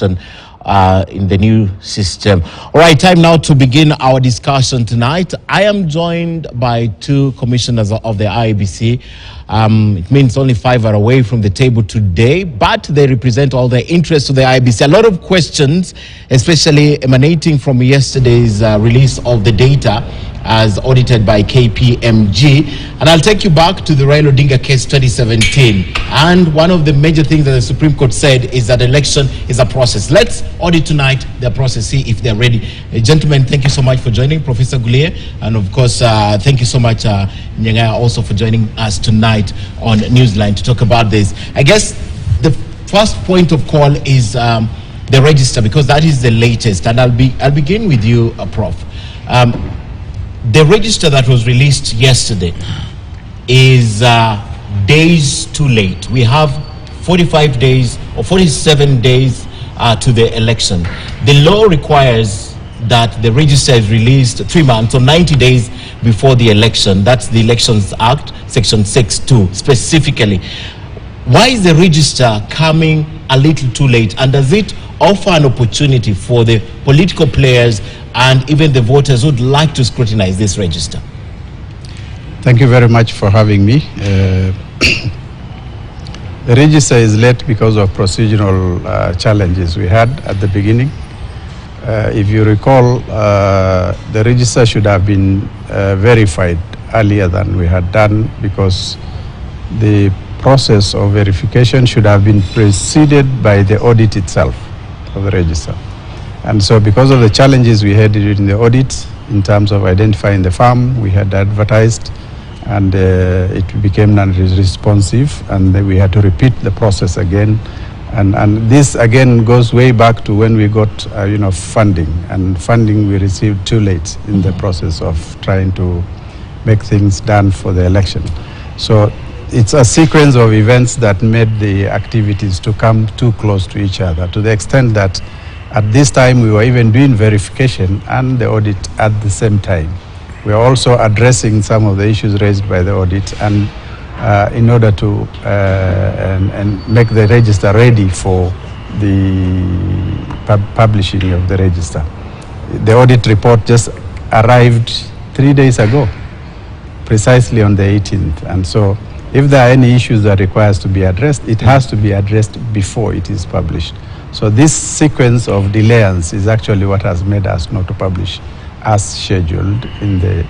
in the new system. All right, time now to begin our discussion tonight. I am joined by two commissioners of the IEBC. It means only 5 are away from the table today, but they represent all the interests of the IEBC. A lot of questions, especially emanating from yesterday's release of the data as audited by KPMG. And I'll take you back to the Raila Odinga case 2017. And one of the major things that the Supreme Court said is that election is a process. Let's audit tonight their process, see if they're ready. Gentlemen, thank you so much for joining. Professor Gulier, and of course, thank you so much, Nyangaya, also for joining us tonight on Newsline to talk about this. I guess the first point of call is the register, because that is the latest. And I'll begin with you, Prof. The register that was released yesterday is days too late. We have 45 days or 47 days to the election. The law requires that the register is released 3 months or 90 days before the election. That's the Elections Act, Section 6(2) specifically. Why is the register coming a little too late? And does it offer an opportunity for the political players and even the voters who'd like to scrutinize this register? Thank you very much for having me. The register is late because of procedural challenges we had at the beginning. If you recall, the register should have been verified earlier than we had done, because the process of verification should have been preceded by the audit itself of the register. And so because of the challenges we had during the audit in terms of identifying the farm, we had advertised and it became non-responsive, and then we had to repeat the process again. And this again goes way back to when we got funding, and funding we received too late in the process of trying to make things done for the election. So it's a sequence of events that made the activities to come too close to each other, to the extent that at this time we were even doing verification and the audit at the same time. We are also addressing some of the issues raised by the audit, and in order to and make the register ready for the publishing of the register. The audit report just arrived 3 days ago, precisely on the 18th. And so if there are any issues that requires to be addressed, it has to be addressed before it is published. So this sequence of delayance is actually what has made us not to publish as scheduled in the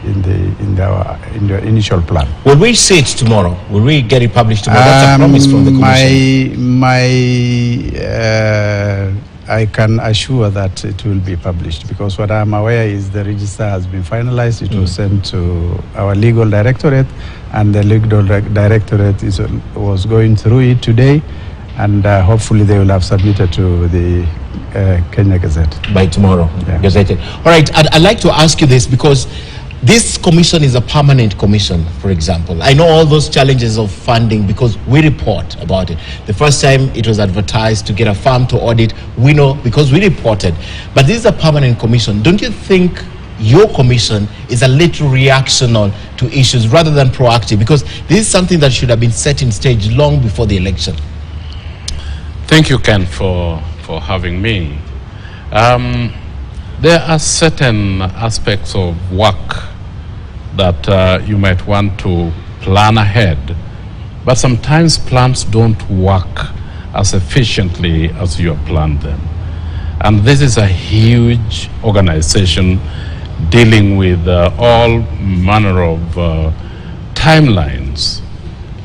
initial plan. Will we see it tomorrow? Will we get it published tomorrow? That's a promise from the Commission. I can assure that it will be published, because what I'm aware is the register has been finalized. It was sent to our legal directorate, and the legal directorate was going through it today, and hopefully they will have submitted to the Kenya Gazette by tomorrow. Yeah. Gazette. All right, I'd like to ask you this, because this commission is a permanent commission, for example. I know all those challenges of funding because we report about it. The first time it was advertised to get a farm to audit, we know because we reported. But this is a permanent commission. Don't you think your commission is a little reactional to issues rather than proactive? Because this is something that should have been set in stage long before the election. Thank you, Ken, for having me. There are certain aspects of work that you might want to plan ahead, but sometimes plans don't work as efficiently as you have planned them. And this is a huge organization dealing with all manner of timelines.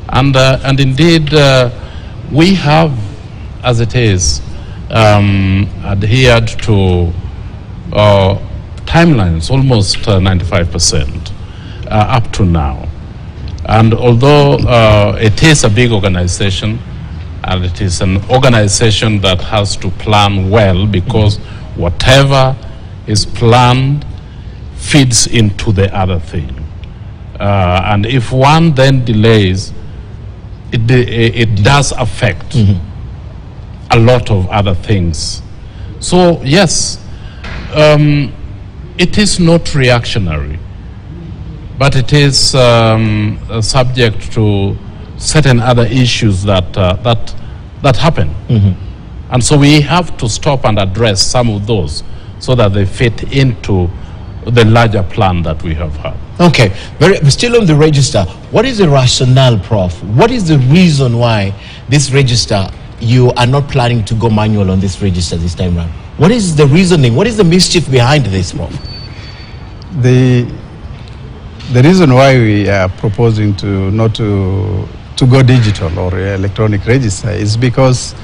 And indeed, we have, as it is, adhered to timelines almost 95% up to now. And although it is a big organization, and it is an organization that has to plan well, because whatever is planned feeds into the other thing. And if one then delays, it does affect a lot of other things. So yes, it is not reactionary, but it is subject to certain other issues that happen. And so we have to stop and address some of those so that they fit into the larger plan that we have had. Okay, still on the register, what is the rationale, Prof? What is the reason why this register, you are not planning to go manual on this register this time around? What is the reasoning? What is the mischief behind this, Prof? The reason why we are proposing not to go digital or electronic register is because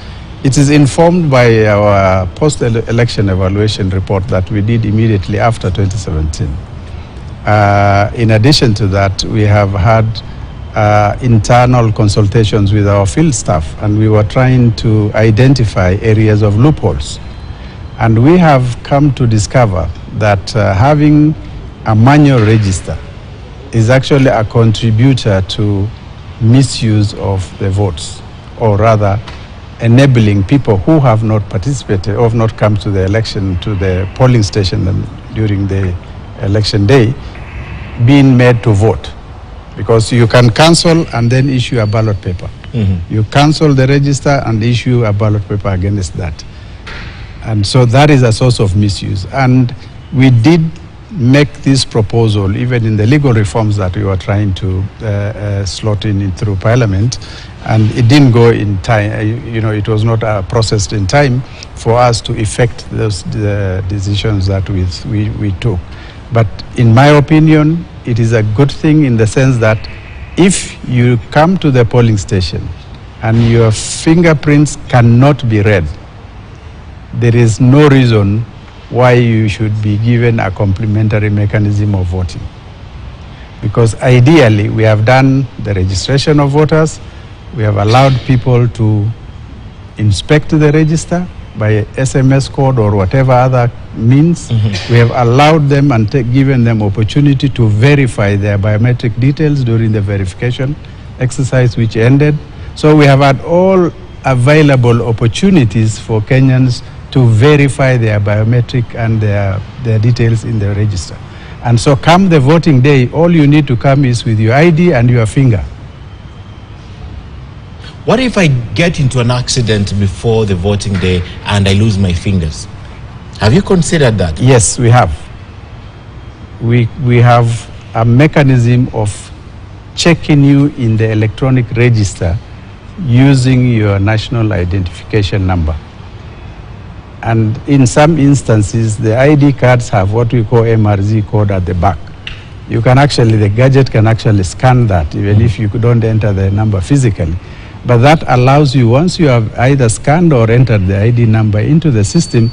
it is informed by our post-election evaluation report that we did immediately after 2017. In addition to that, we have had internal consultations with our field staff, and we were trying to identify areas of loopholes. And we have come to discover that having a manual register is actually a contributor to misuse of the votes, or rather enabling people who have not participated or have not come to the election, to the polling station during the election day, being made to vote. Because you can cancel and then issue a ballot paper. You cancel the register and issue a ballot paper against that. And so that is a source of misuse. And we did make this proposal even in the legal reforms that we were trying to slot in through Parliament, and it didn't go in time. It was not processed in time for us to effect those decisions that we took. But in my opinion, it is a good thing in the sense that if you come to the polling station and your fingerprints cannot be read, there is no reason why you should be given a complementary mechanism of voting. Because ideally, we have done the registration of voters, we have allowed people to inspect the register by SMS code or whatever other means. We have allowed them and given them opportunity to verify their biometric details during the verification exercise which ended. So we have had all available opportunities for Kenyans to verify their biometric and their details in the register. And so come the voting day, all you need to come is with your ID and your finger. What if I get into an accident before the voting day and I lose my fingers? Have you considered that? Yes, we have. We have a mechanism of checking you in the electronic register using your national identification number. And in some instances, the ID cards have what we call MRZ code at the back. You can actually, the gadget can actually scan that, even if you don't enter the number physically. But that allows you, once you have either scanned or entered the ID number into the system,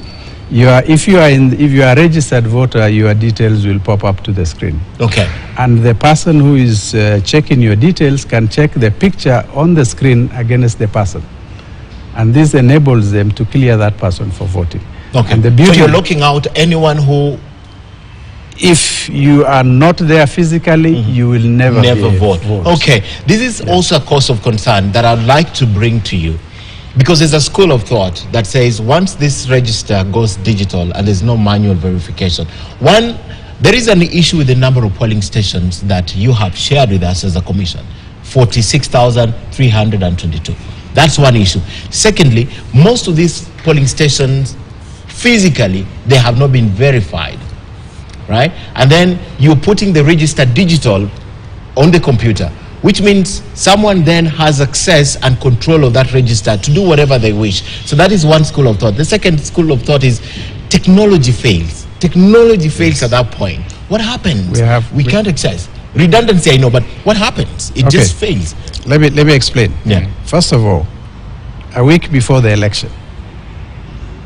if you are a registered voter, your details will pop up to the screen. Okay. And the person who is checking your details can check the picture on the screen against the person. And this enables them to clear that person for voting. Okay. And the beauty, so you're looking out anyone who, if you are not there physically, you will never vote. Okay. This is also a cause of concern that I'd like to bring to you, because there's a school of thought that says once this register goes digital and there's no manual verification, there is an issue with the number of polling stations that you have shared with us as a commission, 46,322. That's one issue. Secondly, most of these polling stations, physically, they have not been verified, right? And then you're putting the register digital on the computer, which means someone then has access and control of that register to do whatever they wish. So that is one school of thought. The second school of thought is technology fails. Technology fails at that point. What happens? We can't access. Redundancy, I know, but what happens? It just fails. Let me explain. Yeah. First of all, a week before the election,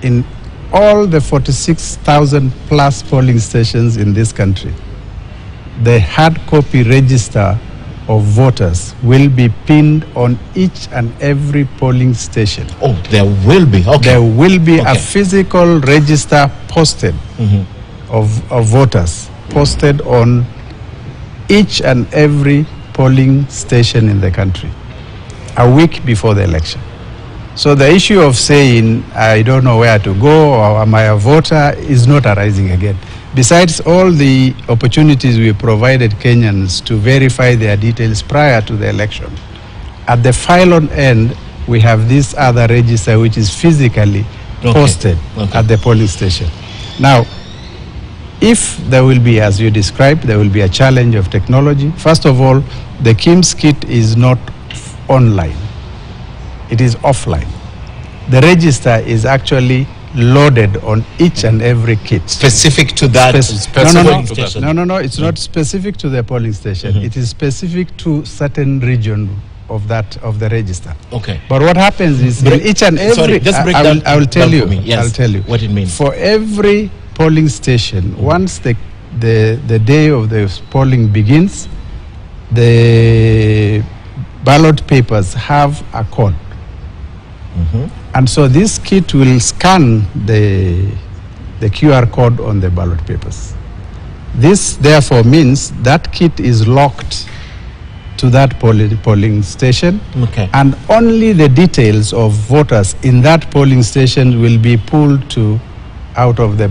in all the 46,000 plus polling stations in this country, the hard copy register of voters will be pinned on each and every polling station. Oh, there will be. Okay. There will be a physical register posted of voters, posted on each and every polling station in the country a week before the election. So the issue of saying, I don't know where to go or am I a voter is not arising again. Besides all the opportunities we provided Kenyans to verify their details prior to the election, at the final end, we have this other register which is physically posted at the polling station. Now, if there will be, as you described, there will be a challenge of technology. First of all, the KIMS kit is not online. It is offline. The register is actually loaded on each and every kit. Specific to that polling station? No, it's not specific to the polling station. It is specific to certain region of the register. Okay. But what happens is in each and every... Sorry, just break down. I will tell you. Yes, I'll tell you. What it means. For every polling station, once the day of the polling begins, the ballot papers have a code. And so this kit will scan the QR code on the ballot papers. This therefore means that kit is locked to that polling station, and only the details of voters in that polling station will be pulled out of the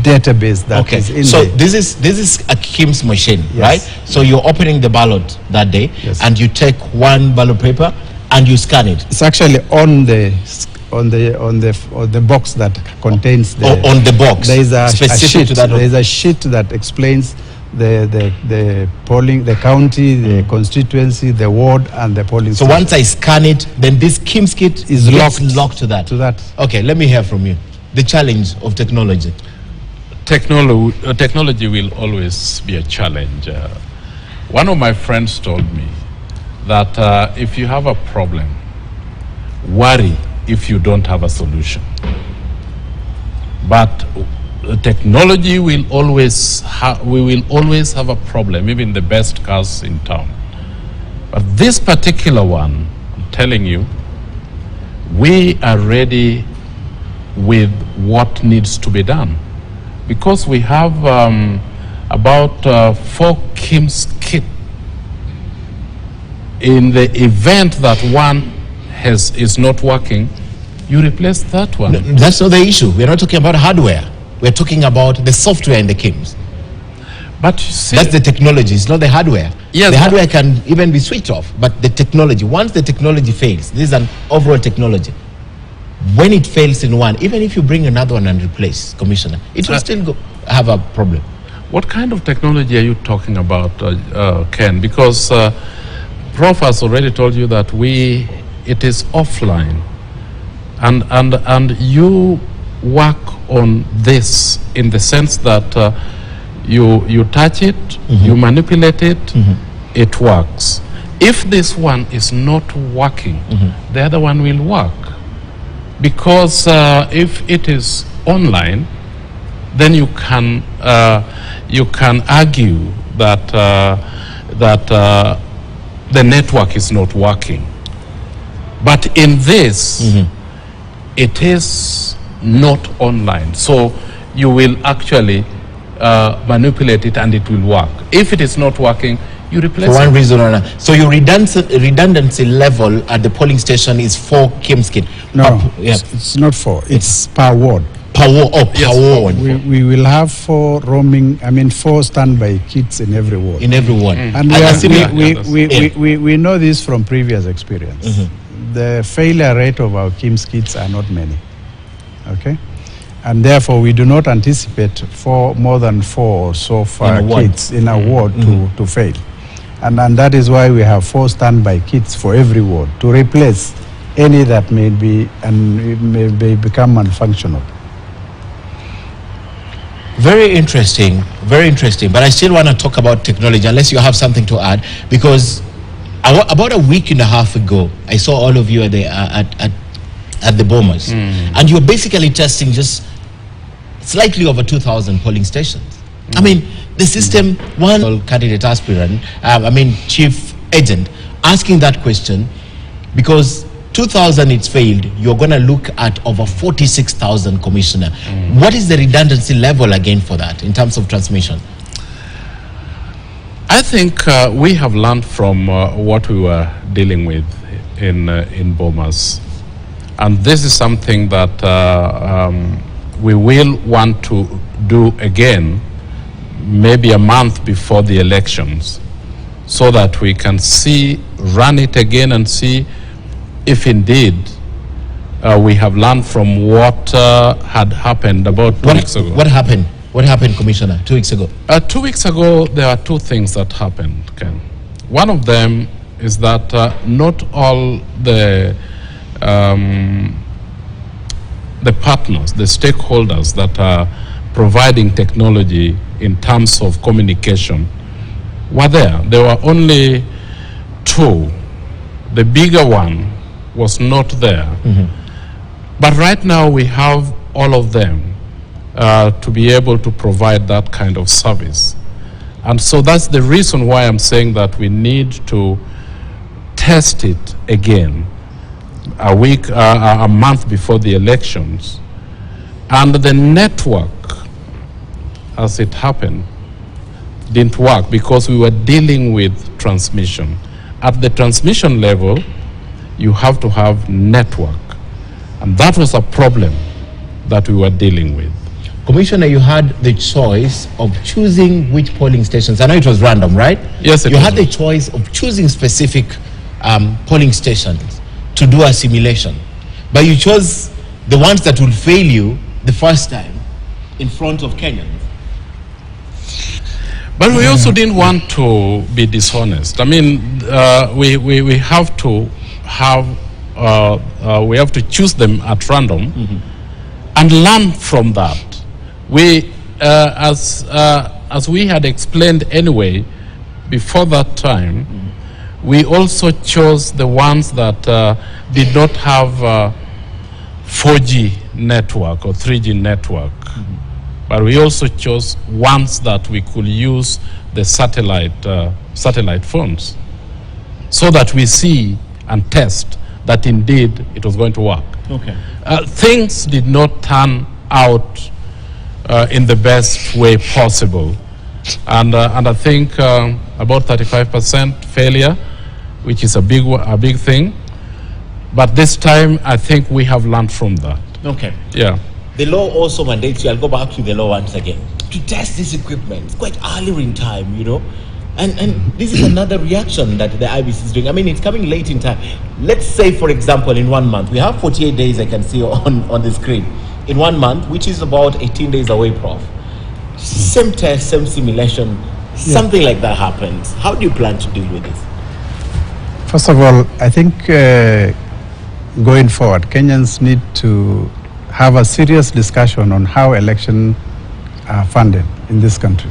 database that is in so there. this is a KIMS machine, right? So you're opening the ballot that day, and you take one ballot paper and you scan it. It's actually on the box that contains the... on the box. There is a sheet. To that. There is a sheet that explains the polling, the county, the constituency, the ward, and the polling. So once I scan it, then this KIMS kit is locked to that. Okay, let me hear from you. The challenge of technology. Technology will always be a challenge. One of my friends told me that if you have a problem, worry if you don't have a solution. But technology will always we will always have a problem, even the best cars in town. But this particular one, I'm telling you, we are ready with what needs to be done, because we have about 4 KIMS kit. In the event that one is not working, you replace that one. No, that's not the issue. We're not talking about hardware. We're talking about the software in the KIMS. But you see, that's the technology. It's not the hardware. Yes, the hardware can even be switched off, but the technology, once the technology fails, this is an overall technology. When it fails in one, even if you bring another one and replace, Commissioner, it will still have a problem. What kind of technology are you talking about, Ken? Because Prof has already told you that it is offline, and you work on this in the sense that you touch it, you manipulate it, it works. If this one is not working, the other one will work. Because if it is online, then you can argue that the network is not working. But in this, it is not online. So you will actually manipulate it and it will work. If it is not working, you replace it. For one reason or another. So your redundancy level at the polling station is 4 KIMS kit. No, it's not 4. It's per ward. Per ward. We will have 4 standby kits in every ward. In every ward. And we know this from previous experience. The failure rate of our KIMS kits are not many. Okay? And therefore, we do not anticipate more than 4 or so far kits in a ward to fail. And that is why we have 4 standby kits for every ward to replace any that may become non-functional. Very interesting, very interesting. But I still want to talk about technology, unless you have something to add, because about a week and a half ago, I saw all of you at the Bomas, and you were basically testing just slightly over 2,000 polling stations. I mean, the system, one candidate aspirant, chief agent, asking that question, because 2,000 it's failed, you're going to look at over 46,000, Commissioner. What is the redundancy level again for that in terms of transmission? I think we have learned from what we were dealing with in Bomas. And this is something that we will want to do again, maybe a month before the elections, so that we can run it again and see if indeed we have learned from what had happened about 2 weeks ago. What happened? What happened, Commissioner, 2 weeks ago? 2 weeks ago, there are two things that happened, Ken. One of them is that not all the partners, the stakeholders that are providing technology in terms of communication were there. There were only two. The bigger one was not there. But right now we have all of them to be able to provide that kind of service. And so that's the reason why I'm saying that we need to test it again a month before the elections. And the network, as it happened, didn't work because we were dealing with transmission. At the transmission level, you have to have network. And that was a problem that we were dealing with. Commissioner, you had the choice of choosing which polling stations. I know it was random, right? Yes, you had the choice of choosing specific polling stations to do a simulation. But you chose the ones that will fail you the first time in front of Kenyans. But we also didn't want to be dishonest. I mean, we have to have, we have to choose them at random and learn from that. We, as we had explained anyway, before that time, we also chose the ones that did not have 4G network or 3G network. But we also chose ones that we could use the satellite phones so that we see and test that indeed it was going to work. Okay. Things did not turn out in the best way possible. And I think about 35% failure, which is a big thing. But this time, I think we have learned from that. Okay. Yeah. The law also mandates you, I'll go back to the law once again, to test this equipment. It's quite early in time, you know. And this is another reaction that the IEBC is doing. I mean, it's coming late in time. Let's say, for example, in 1 month, we have 48 days I can see on the screen. In 1 month, which is about 18 days away, Prof. Same test, same simulation, something like that happens. How do you plan to deal with this? First of all, I think going forward, Kenyans need to have a serious discussion on how elections are funded in this country.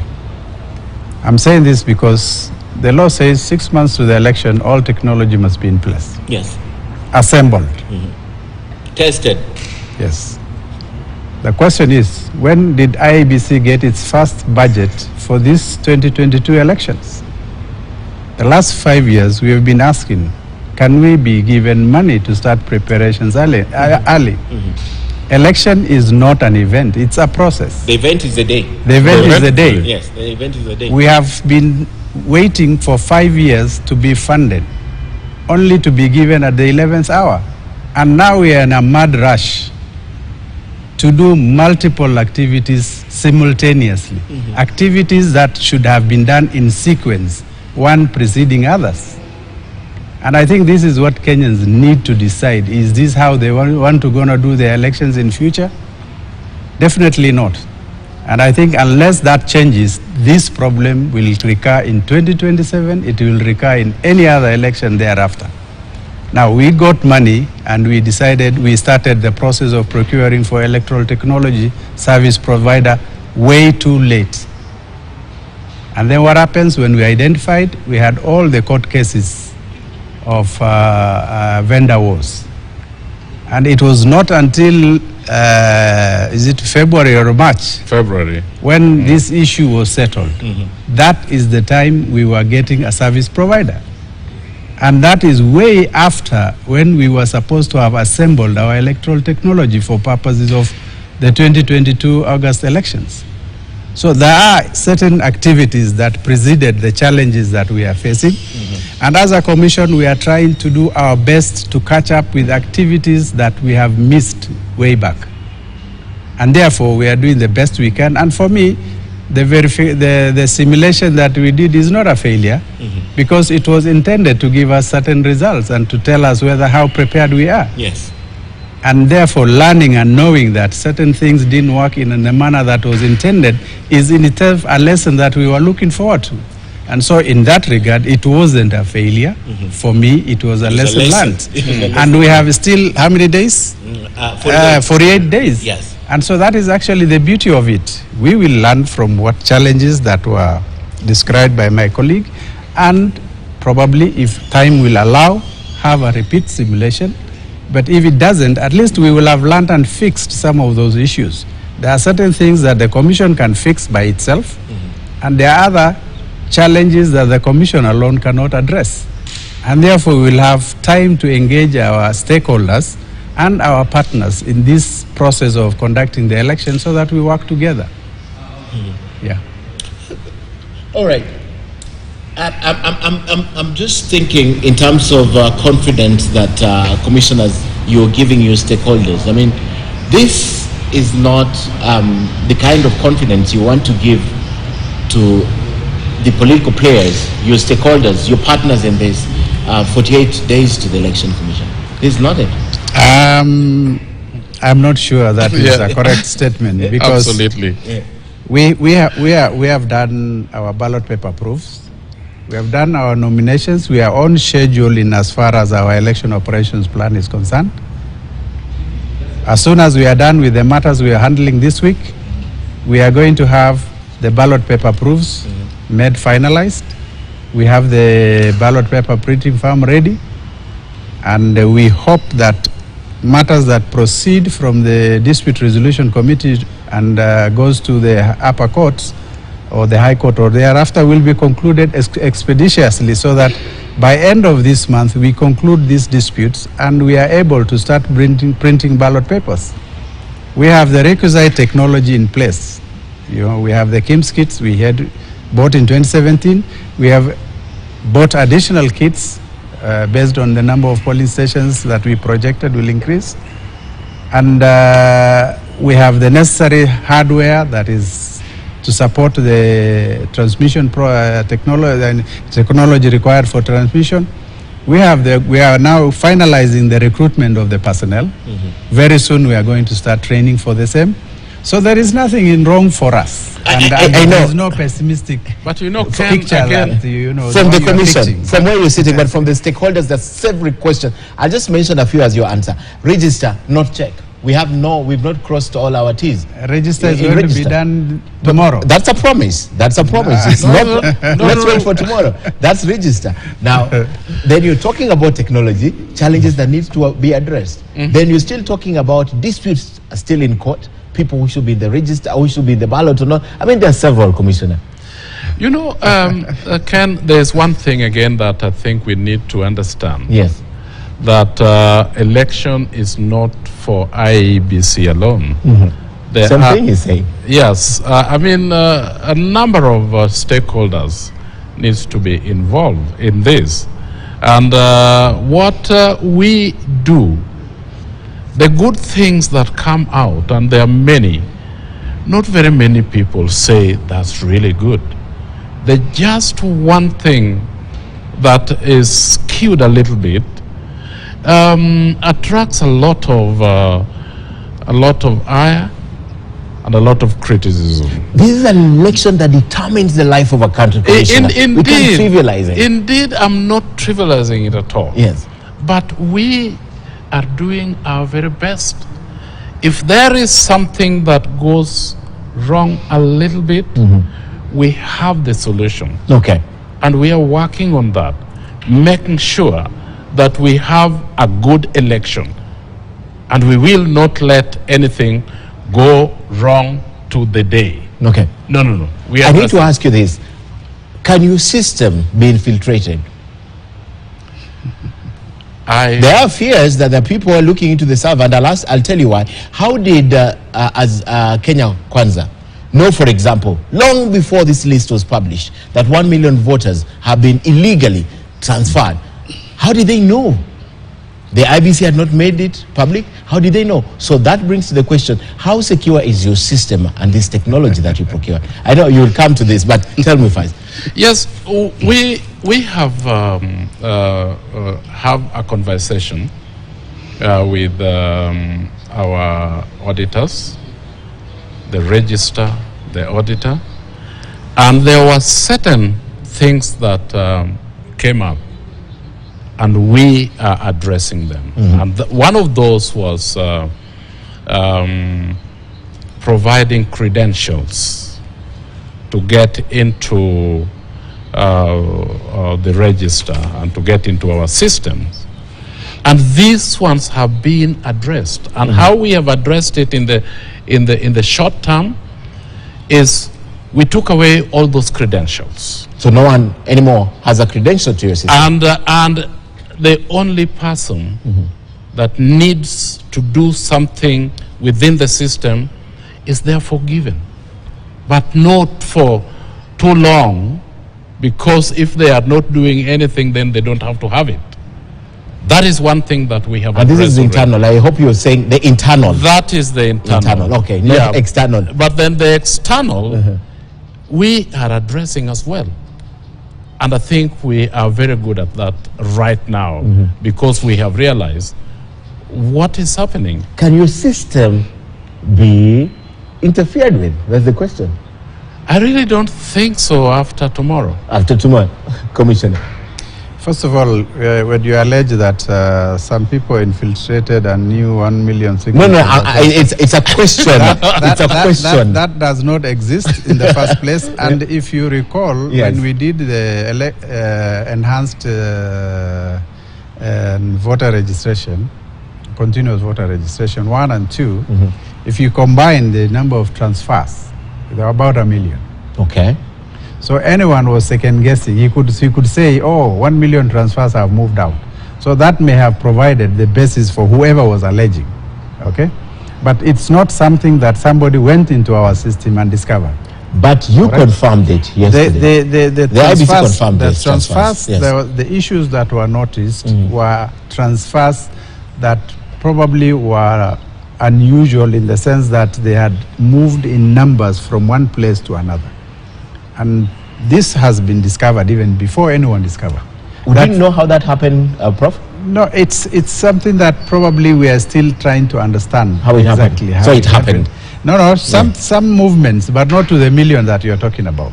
I'm saying this because the law says 6 months to the election, all technology must be in place. Yes. Assembled. Tested. Yes. The question is, when did IEBC get its first budget for these 2022 elections? The last 5 years, we have been asking, can we be given money to start preparations early? Election is not an event, it's a process. The event is the day. The event is the day. Yes, the event is the day. We have been waiting for 5 years to be funded, only to be given at the 11th hour. And now we are in a mad rush to do multiple activities simultaneously. Activities that should have been done in sequence, one preceding others. And I think this is what Kenyans need to decide. Is this how they want to gonna do their elections in future? Definitely not. And I think unless that changes, this problem will recur in 2027, it will recur in any other election thereafter. Now, we got money and we started the process of procuring for electoral technology service provider way too late. And then what happens when we identified, we had all the court cases of vendor wars. And it was not until, is it February or March? February. When this issue was settled. That is the time we were getting a service provider. And that is way after when we were supposed to have assembled our electoral technology for purposes of the 2022 August elections. So there are certain activities that preceded the challenges that we are facing. And as a commission, we are trying to do our best to catch up with activities that we have missed way back. And therefore, we are doing the best we can. And for me, the simulation that we did is not a failure. because it was intended to give us certain results and to tell us how prepared we are. Yes. And therefore, learning and knowing that certain things didn't work in a manner that was intended is in itself a lesson that we were looking forward to. And so in that regard, it wasn't a failure. For me, it was a lesson learned. And we have still, how many days? 48 days. Yes. And so that is actually the beauty of it. We will learn from what challenges that were described by my colleague, and probably, if time will allow, have a repeat simulation. But if it doesn't, at least we will have learned and fixed some of those issues. There are certain things that the Commission can fix by itself, and there are other challenges that the Commission alone cannot address. And therefore, we will have time to engage our stakeholders and our partners in this process of conducting the election so that we work together. Yeah. All right. I'm just thinking in terms of confidence that commissioners, you're giving your stakeholders. I mean, this is not the kind of confidence you want to give to the political players, your stakeholders, your partners in this 48 days to the Election Commission. This is not it. I'm not sure that is a correct statement, because absolutely. We have done our ballot paper proofs. We have done our nominations. We are on schedule in as far as our election operations plan is concerned. As soon as we are done with the matters we are handling this week, we are going to have the ballot paper proofs made finalized. We have the ballot paper printing farm ready, and we hope that matters that proceed from the dispute resolution committee and goes to the upper courts or the high court or thereafter will be concluded expeditiously, so that by end of this month we conclude these disputes and we are able to start printing ballot papers. We have the requisite technology in place. You know, we have the KIMS kits we had bought in 2017. We have bought additional kits based on the number of polling stations that we projected will increase. And we have the necessary hardware that is to support the transmission technology required for transmission. We are now finalizing the recruitment of the personnel. Very soon we are going to start training for the same. So there is nothing wrong for us. And I know. There is no pessimistic picture again, from the commission, from where you're sitting, but from the stakeholders, that's every question. I'll just mention a few as you answer. Register, not check. We've not crossed all our T's. Register is going to be done tomorrow. That's a promise. That's a promise. It's let's wait for tomorrow. That's register. Now, then you're talking about technology, challenges that need to be addressed. Then you're still talking about disputes still in court, people who should be in the register, who should be in the ballot or not. I mean, there are several, Commissioner. You know, Ken, there's one thing again that I think we need to understand. Yes. That election is not for IEBC alone. Something is saying. Yes. I mean, a number of stakeholders needs to be involved in this. And what we do, the good things that come out, and there are many, not very many people say that's really good. There's just one thing that is skewed a little bit, attracts a lot of ire and a lot it criticism. This is an election that determines the life of a country. We can't trivialize it. Indeed, I'm not trivializing it at all. Yes. But we are doing our very best. If there is something that goes wrong a little bit, we have the solution. Okay. And we are working on that, making sure that we have a good election. And we will not let anything go wrong to the day. Okay. No. I need to ask you this. Can your system be infiltrated? There are fears that the people are looking into the server, and I'll tell you why. How did Kenya Kwanza know, for example, long before this list was published, that 1 million voters have been illegally transferred? How did they know? The IEBC had not made it public. How did they know? So that brings to the question, how secure is your system and this technology that you procure? I know you will come to this, but tell me first. Yes, we have a conversation with our auditors, the register, the auditor, and there were certain things that came up, and we are addressing them. And one of those was providing credentials to get into the register and to get into our systems. And these ones have been addressed. And how we have addressed it in the short term is we took away all those credentials. So no one anymore has a credential to your system. And the only person that needs to do something within the system is therefore given, but not for too long, because if they are not doing anything, then they don't have to have it. That is one thing that we have. And this is internal. I hope you're saying the internal. That is the internal. Okay, not external. But then the external, we are addressing as well. And I think we are very good at that right now because we have realized what is happening. Can your system be interfered with? That's the question. I really don't think so after tomorrow. After tomorrow, Commissioner. First of all, when you allege that some people infiltrated and knew 1 million signatures... No, it's a question. It's a question. That does not exist in the first place. And if you recall, when we did the enhanced voter registration, continuous voter registration 1 and 2, if you combine the number of transfers, there were about 1 million. Okay. So anyone was second guessing. He could say, oh, 1 million transfers have moved out. So that may have provided the basis for whoever was alleging. Okay? But it's not something that somebody went into our system and discovered. But you confirmed it yesterday. The IEBC confirmed the this transfers, yes. the issues that were noticed were transfers that probably were unusual in the sense that they had moved in numbers from one place to another. And this has been discovered even before anyone discovered. We didn't know how that happened, Prof? No, it's something that probably we are still trying to understand how it exactly happened. How it happened. No, some movements, but not to the million that you're talking about.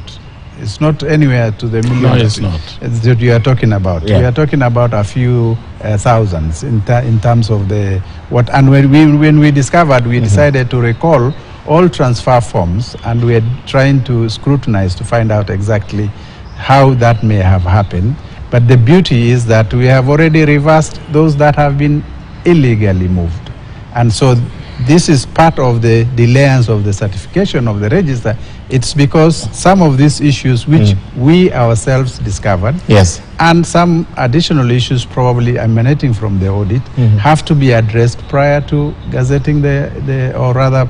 It's not anywhere to the million. No, it's not. That you are talking about. We are talking about a few thousands in terms of the what. And when we discovered, we decided to recall all transfer forms, and we are trying to scrutinize to find out exactly how that may have happened. But the beauty is that we have already reversed those that have been illegally moved. And so this is part of the delayance of the certification of the register. It's because some of these issues which we ourselves discovered, and some additional issues probably emanating from the audit have to be addressed prior to gazetting or rather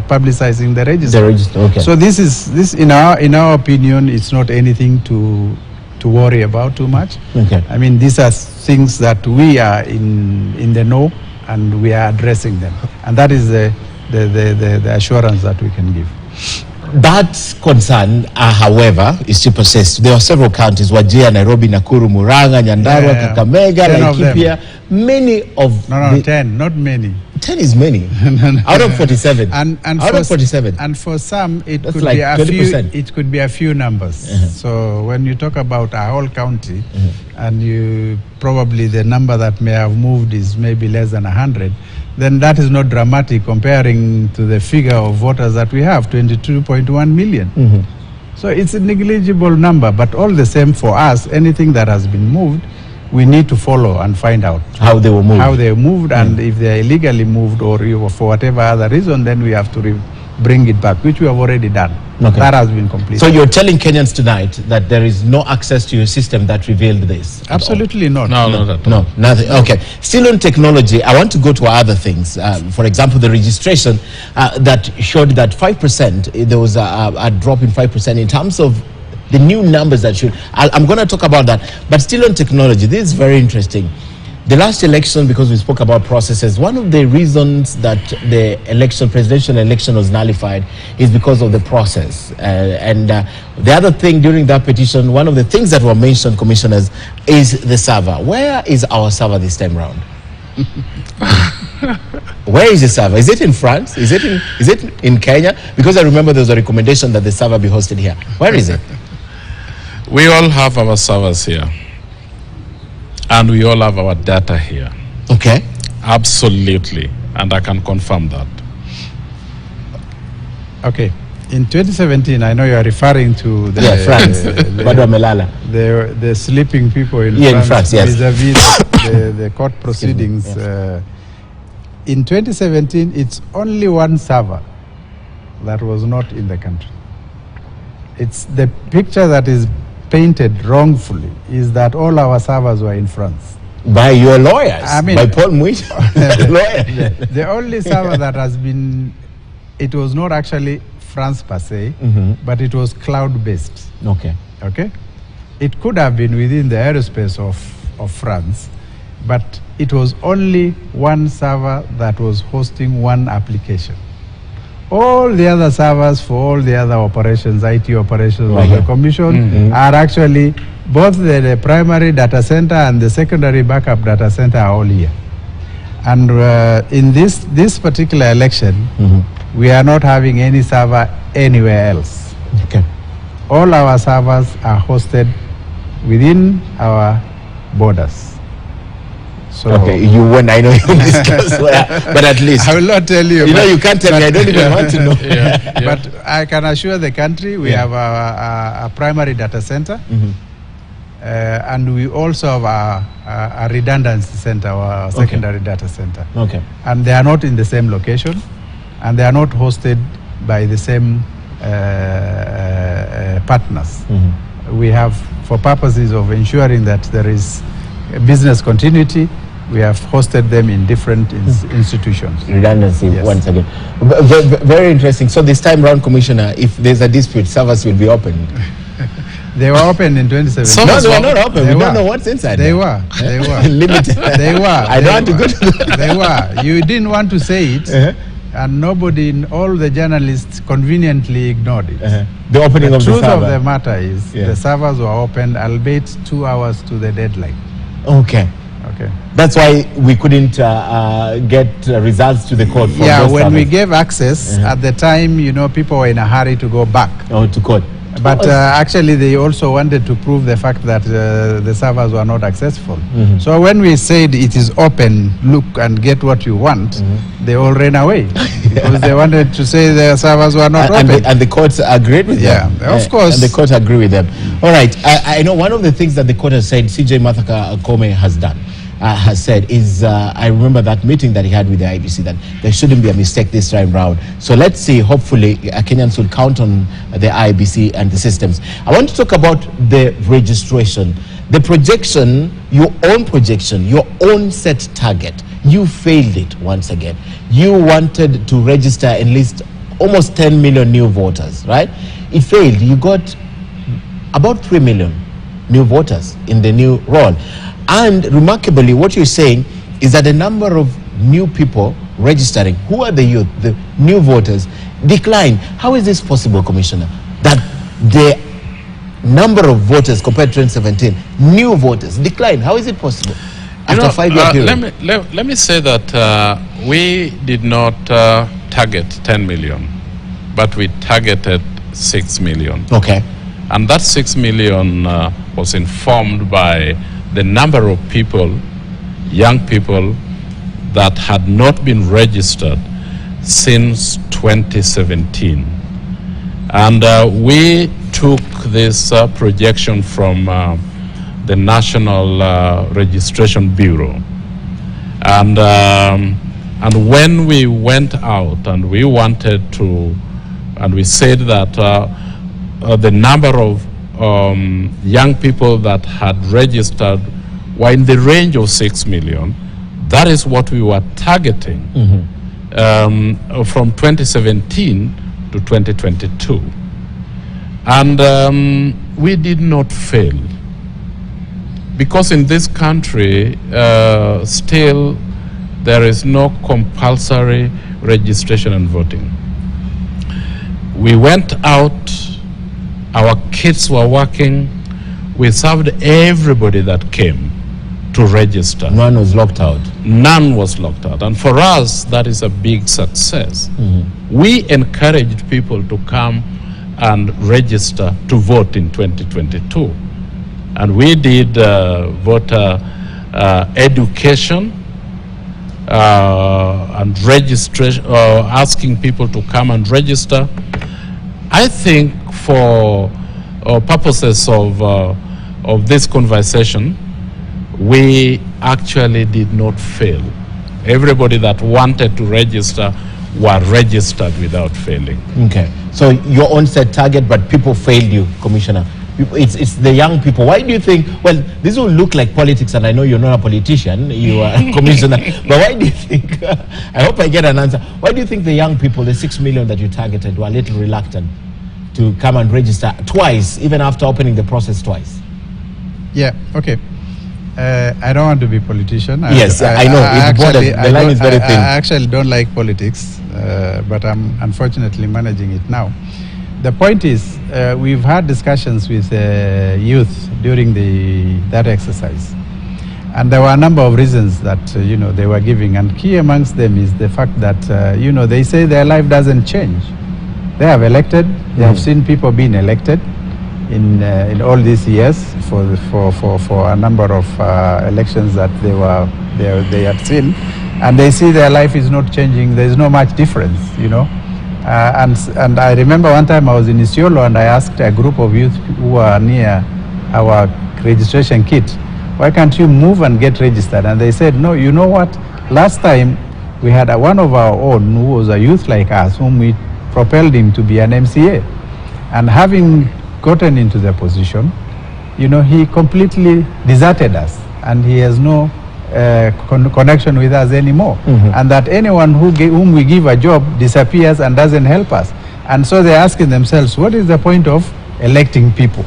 publicizing the register. Okay. So this in our opinion, it's not anything to worry about too much. Okay. I mean, these are things that we are in the know, and we are addressing them, and that is the assurance that we can give. That concern, however, is to persist. There are several counties: Wajir, Nairobi, Nakuru, Murang'a, Nyandarua, Kakamega, Laikipia. Many of 10, not many. 10 is many. Out of 47. And out of 47. And for some, it That's could like be a 20%. few. It could be a few numbers. So when you talk about a whole county, and you probably the number that may have moved is maybe less than 100, then that is not dramatic comparing to the figure of voters that we have, 22.1 million. So it's a negligible number, but all the same for us, anything that has been moved, we need to follow and find out how they were moved. How they moved, and if they are illegally moved or for whatever other reason, then we have to bring it back, which we have already done. Okay. That has been completed. So you're telling Kenyans tonight that there is no access to your system that revealed this? Absolutely not. No, not at all. No, nothing. Okay. Still on technology, I want to go to other things. For example, the registration that showed that 5%, there was a drop in 5% in terms of the new numbers that should... I'm going to talk about that. But still on technology, this is very interesting. The last election, because we spoke about processes, one of the reasons that the presidential election was nullified is because of the process. The other thing during that petition, one of the things that were mentioned, commissioners, is the server. Where is our server this time round? Where is the server? Is it in France? Is it in Kenya? Because I remember there was a recommendation that the server be hosted here. Where is it? We all have our servers here. And we all have our data here. Okay. Absolutely. And I can confirm that. Okay. In 2017, I know you are referring to the France, the sleeping people in France, yes. vis-a-vis the court proceedings. In 2017, it's only one server that was not in the country. It's the picture that is painted wrongfully is that all our servers were in France. By your lawyers? I mean, by Paul Mwita? The only server that has been, it was not actually France per se, but it was cloud-based. Okay. Okay? It could have been within the aerospace of France, but it was only one server that was hosting one application. All the other servers for all the other operations, IT operations of the Commission are actually, both the primary data center and the secondary backup data center are all here. And in this particular election, we are not having any server anywhere else. Okay. All our servers are hosted within our borders. So okay, you won't, I know you discuss where, but at least. I will not tell you. You know, you can't tell me, I don't even want to know. But I can assure the country we have a primary data center, and we also have a redundancy center, or a secondary data center. Okay. And they are not in the same location, and they are not hosted by the same partners. We have, for purposes of ensuring that there is business continuity, we have hosted them in different institutions. Redundancy, once again. Very interesting. So this time round, Commissioner, if there's a dispute, servers will be opened. They were open in 2017. No, they were not open. We don't know what's inside. They were. Limited. They were. I don't want to go to They were. You didn't want to say it, and nobody, all the journalists conveniently ignored it. The opening of the server. The truth of the matter is the servers were opened, albeit 2 hours to the deadline. Okay. Okay. That's why we couldn't get results to the court. From when servers. we gave access, at the time, people were in a hurry to go back. Oh, to court. But actually, they also wanted to prove the fact that the servers were not accessible. So when we said it is open, look and get what you want, they all ran away because they wanted to say the servers were not open. And the courts agreed with them. Yeah, of course. And the court agreed with them. All right. I know one of the things that the court has said, CJ Mathaka Kome has done, has said is, I remember that meeting that he had with the IEBC, that there shouldn't be a mistake this time round. So let's see, hopefully Kenyans will count on the IEBC and the systems. I want to talk about the registration. The projection, your own set target, you failed it once again. You wanted to register at least almost 10 million new voters, right? It failed. You got about 3 million new voters in the new roll. And remarkably, what you're saying is that the number of new people registering, who are the youth, the new voters, declined. How is this possible, Commissioner? That the number of voters compared to 2017, new voters, declined. How is it possible? After a 5-year period. Let me say that we did not target 10 million, but we targeted 6 million. Okay. And that 6 million was informed by the number of people, young people, that had not been registered since 2017. And we took this projection from the National Registration Bureau. And when we went out and we wanted to, and we said that the number of young people that had registered were in the range of 6 million. That is what we were targeting from 2017 to 2022. And we did not fail. because in this country, still there is no compulsory registration and voting. We went out, our kids were working, we served everybody that came to register. None was locked out. None was locked out. And for us, that is a big success. We encouraged people to come and register to vote in 2022. And we did voter education and registration, asking people to come and register. I think for purposes of this conversation, we actually did not fail. Everybody that wanted to register were registered without failing. Okay. So your own set target, but people failed you, Commissioner. It's the young people. Why do you think, well, this will look like politics, and I know you're not a politician, you are a commissioner, but why do you think, I hope I get an answer, why do you think the young people, the 6 million that you targeted, were a little reluctant to come and register twice, even after opening the process twice? Yeah, okay. I don't want to be a politician. Yes, I know. The line is very thin. I actually don't like politics, but I'm unfortunately managing it now. The point is, we've had discussions with youth during that exercise. And there were a number of reasons that, they were giving. And key amongst them is the fact that, they say their life doesn't change. They have elected, they have seen people being elected in all these years for a number of elections that they had seen, and they see their life is not changing. There is no much difference, and I remember one time I was in Isiolo and I asked a group of youth who were near our registration kit, why can't you move and get registered? And they said, no, you know what, last time we had one of our own who was a youth like us, whom we propelled him to be an MCA, and having gotten into the position, he completely deserted us, and he has no connection with us anymore. And that anyone whom we give a job disappears and doesn't help us. And so they're asking themselves, what is the point of electing people?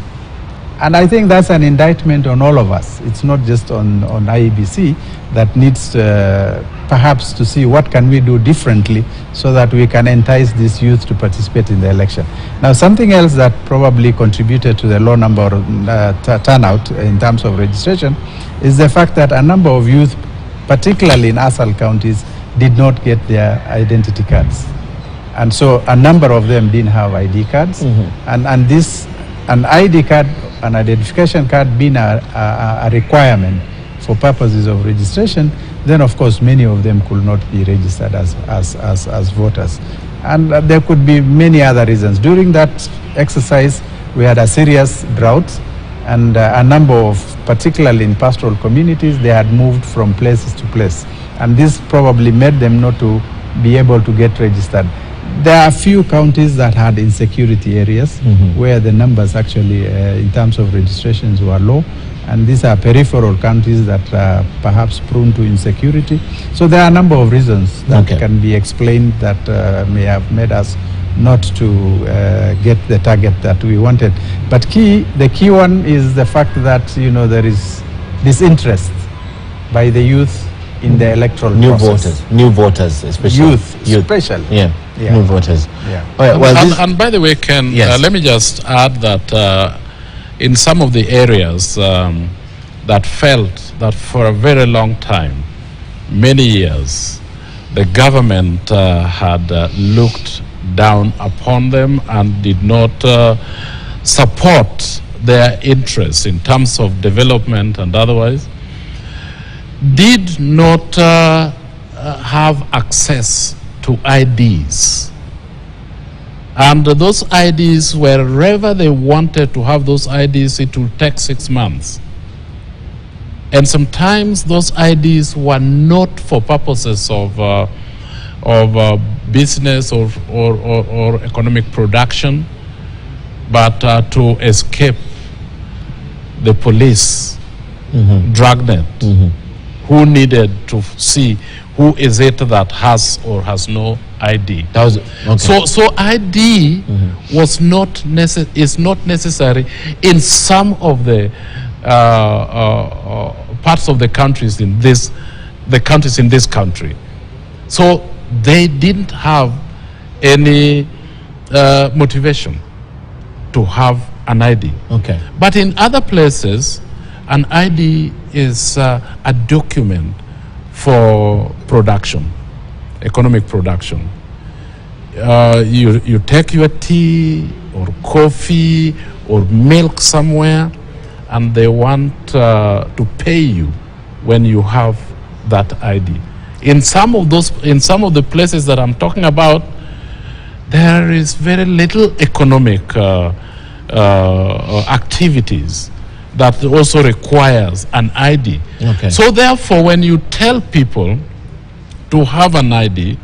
And I think that's an indictment on all of us. It's not just on IEBC that needs perhaps to see what can we do differently so that we can entice these youth to participate in the election. Now, something else that probably contributed to the low number turnout in terms of registration is the fact that a number of youth, particularly in ASAL counties, did not get their identity cards. And so a number of them didn't have ID cards. And an ID card, an identification card being a requirement for purposes of registration, then of course many of them could not be registered as voters. And there could be many other reasons. During that exercise, we had a serious drought, and a number of, particularly in pastoral communities, they had moved from places to place. And this probably made them not to be able to get registered. There are a few counties that had insecurity areas where the numbers actually, in terms of registrations, were low. And these are peripheral counties that are perhaps prone to insecurity. So there are a number of reasons that can be explained that may have made us not to get the target that we wanted. But the key one is the fact that, there is disinterest by the youth in the electoral process. New voters, especially. Youth. Especially. Yeah. New voters. Yeah. Right, well, and by the way, Ken, let me just add that in some of the areas that felt that for a very long time, many years, the government had looked down upon them and did not support their interests in terms of development and otherwise, did not have access to IDs. And those IDs, wherever they wanted to have those IDs, it will take 6 months. And sometimes those IDs were not for purposes of business or economic production, but to escape the police dragnet, who needed to see who is it that has or has no ID. So ID was not is not necessary in some of the parts of the countries in this country. So they didn't have any motivation to have an ID. Okay. But in other places, an ID is a document for production, economic production. You take your tea or coffee or milk somewhere, and they want to pay you when you have that ID. In some of the places that I'm talking about, there is very little economic activities that also requires an ID. Okay. So therefore, when you tell people to have an ID,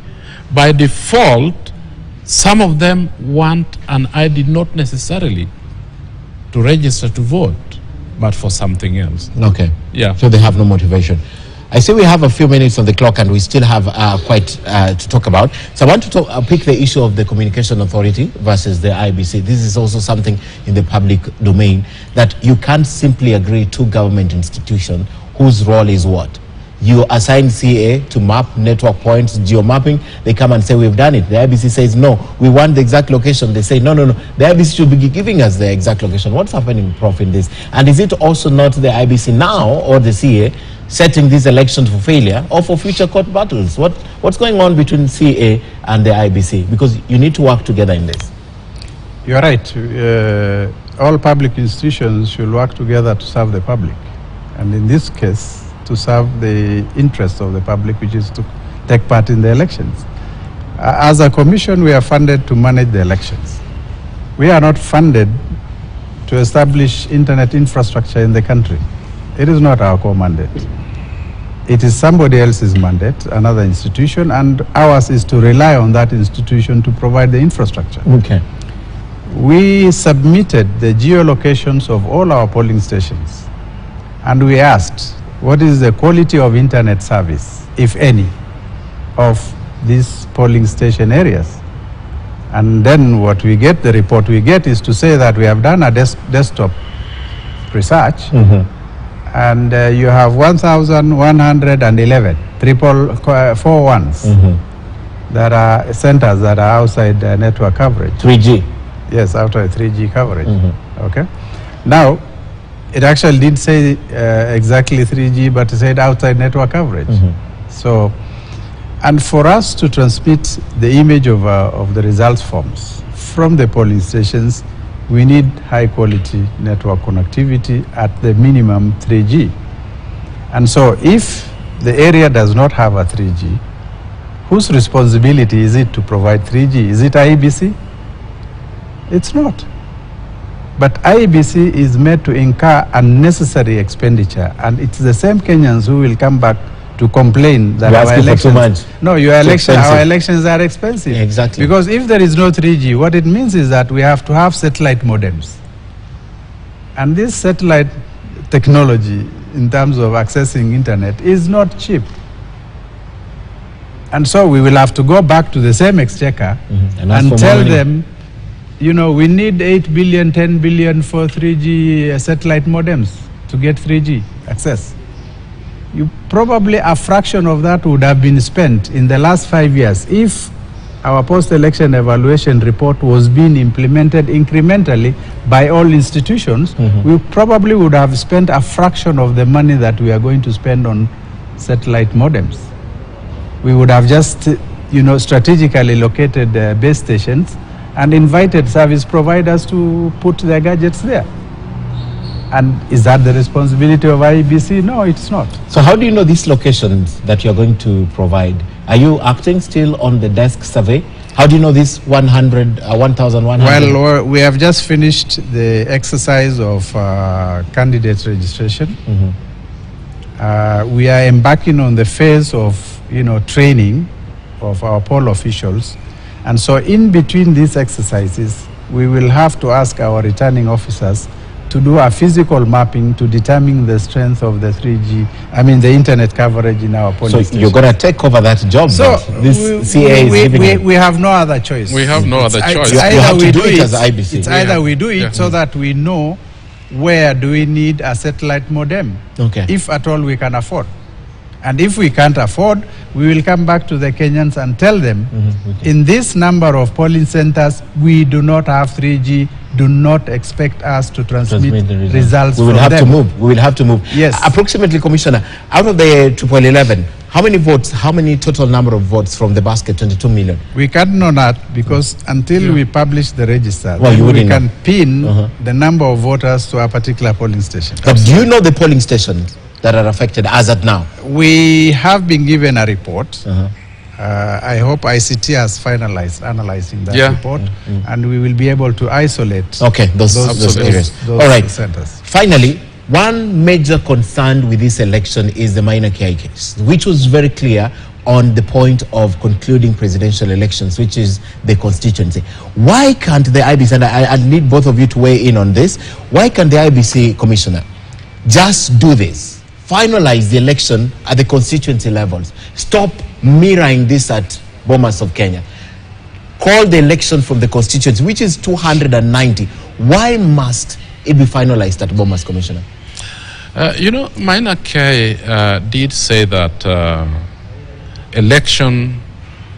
by default, some of them want an ID not necessarily to register to vote, but for something else. Okay. Yeah. So they have no motivation. I see we have a few minutes on the clock and we still have quite to talk about. So I want to pick the issue of the Communication Authority versus the IEBC. This is also something in the public domain, that you can't simply agree to government institution whose role is what. You assign CA to map network points, geomapping, they come and say we've done it. The IEBC says no, we want the exact location. They say no, the IEBC should be giving us the exact location. What's happening, Prof, in this? And is it also not the IEBC now or the CA setting these elections for failure or for future court battles? What's going on between CA and the IEBC? Because you need to work together in this. You're right. All public institutions should work together to serve the public. And in this case, to serve the interests of the public, which is to take part in the elections. As a commission, we are funded to manage the elections. We are not funded to establish internet infrastructure in the country. It is not our core mandate. It is somebody else's mandate, another institution, and ours is to rely on that institution to provide the infrastructure. Okay. We submitted the geolocations of all our polling stations, and we asked, what is the quality of internet service, if any, of these polling station areas? And then what we get, the report we get, is to say that we have done a desktop research, and you have 1,111 4 ones that are centers that are outside network coverage. 3G. Yes, outside 3G coverage. Okay. Now, it actually didn't say exactly 3G, but it said outside network coverage. So, and for us to transmit the image of the results forms from the polling stations, we need high quality network connectivity, at the minimum 3G. And so if the area does not have a 3G, whose responsibility is it to provide 3G? Is it IEBC? It's not. But IEBC is made to incur unnecessary expenditure, and it's the same Kenyans who will come back to complain that our elections, our elections are expensive. Exactly. Because if there is no 3G, what it means is that we have to have satellite modems. And this satellite technology, in terms of accessing internet, is not cheap. And so we will have to go back to the same exchequer and tell them, you know, we need 8 billion, 10 billion for 3G satellite modems to get 3G access. Probably a fraction of that would have been spent in the last 5 years if our post-election evaluation report was being implemented incrementally by all institutions. We probably would have spent a fraction of the money that we are going to spend on satellite modems. We would have just, you know, strategically located base stations and invited service providers to put their gadgets there. And is that the responsibility of IEBC? No, it's not. So how do you know these locations that you're going to provide? Are you acting still on the desk survey? How do you know this 1,100? Well, we have just finished the exercise of candidate registration. We are embarking on the phase of, you know, training of our poll officials. And so in between these exercises, we will have to ask our returning officers to do a physical mapping to determine the strength of the 3G, the internet coverage in our polling stations. So you're going to take over that job? So this CA is giving you. We have no other choice. We have no other choice. You have to do it as IEBC. It's either we do it so that we know where do we need a satellite modem, if at all we can afford. And if we can't afford, we will come back to the Kenyans and tell them, in this number of polling centers, we do not have 3G, do not expect us to transmit results We will from have them. to move. We will have to move. Yes. Approximately, Commissioner, out of the 11, how many votes, how many total number of votes from the basket, 22 million? We can't know that because until we publish the register, we can pin the number of voters to a particular polling station. But do you know the polling stations that are affected as at now? We have been given a report. I hope ICT has finalized analyzing that report, and we will be able to isolate those areas. Those all right. centers. Finally, one major concern with this election is the minor KI case, which was very clear on the point of concluding presidential elections, which is the constituency. Why can't the IBC, and I need both of you to weigh in on this, why can't the IBC commissioner just do this? Finalize the election at the constituency levels. Stop mirroring this at Bomas of Kenya. Call the election from the constituency, which is 290. Why must it be finalized at Bomas, Commissioner? You know, Minor K did say that election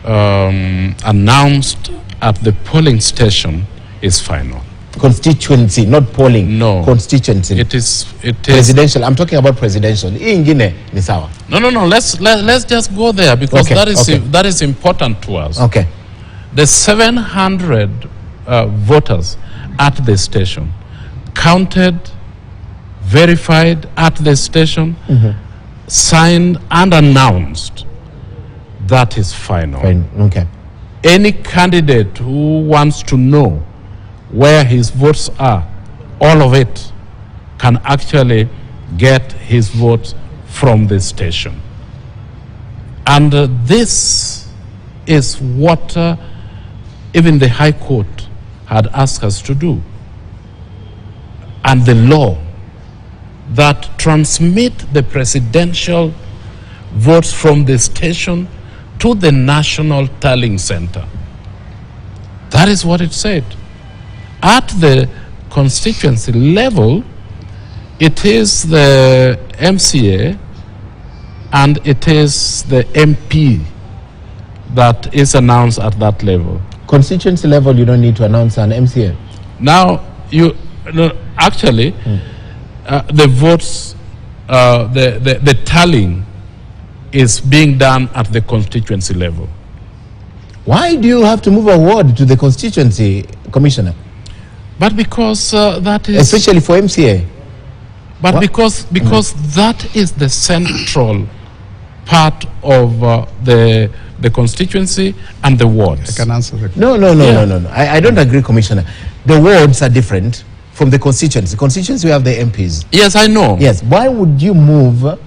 announced at the polling station is final. Constituency, not polling. No. Constituency. It is presidential. I'm talking about presidential. Ingine ni sawa. No. Let's just go there because that is important to us. Okay. The 700 voters at the station counted, verified at the station, signed and announced. That is final. Fine. Okay. Any candidate who wants to know where his votes are, all of it can actually get his votes from the station. And this is what even the High Court had asked us to do. And the law that transmit the presidential votes from the station to the national tallying center. That is what it said. At the constituency level, it is the MCA and it is the MP that is announced at that level. Constituency level, you don't need to announce an MCA. Now, actually, the votes, the tallying is being done at the constituency level. Why do you have to move a ward to the constituency, Commissioner? But because that is... Especially for MCA. But because that is the central part of the constituency and the wards. I can answer the question. No. I don't agree, Commissioner. The wards are different from the constituency. Constituency, we have the MPs. Yes, I know. Yes. Why would you move,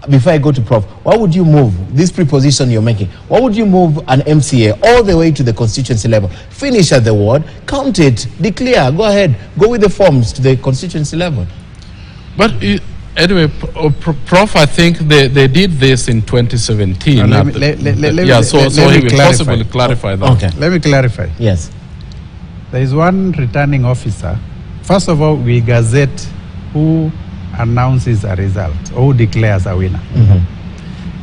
before I go to Prof, why would you move this preposition you're making? Why would you move an MCA all the way to the constituency level? Finish at the ward, count it, declare, go ahead, go with the forms to the constituency level. But anyway, Prof, I think they did this in 2017. Let me he will possibly clarify that. Okay. Let me clarify. Yes. There is one returning officer. First of all, we gazette who announces a result or who declares a winner.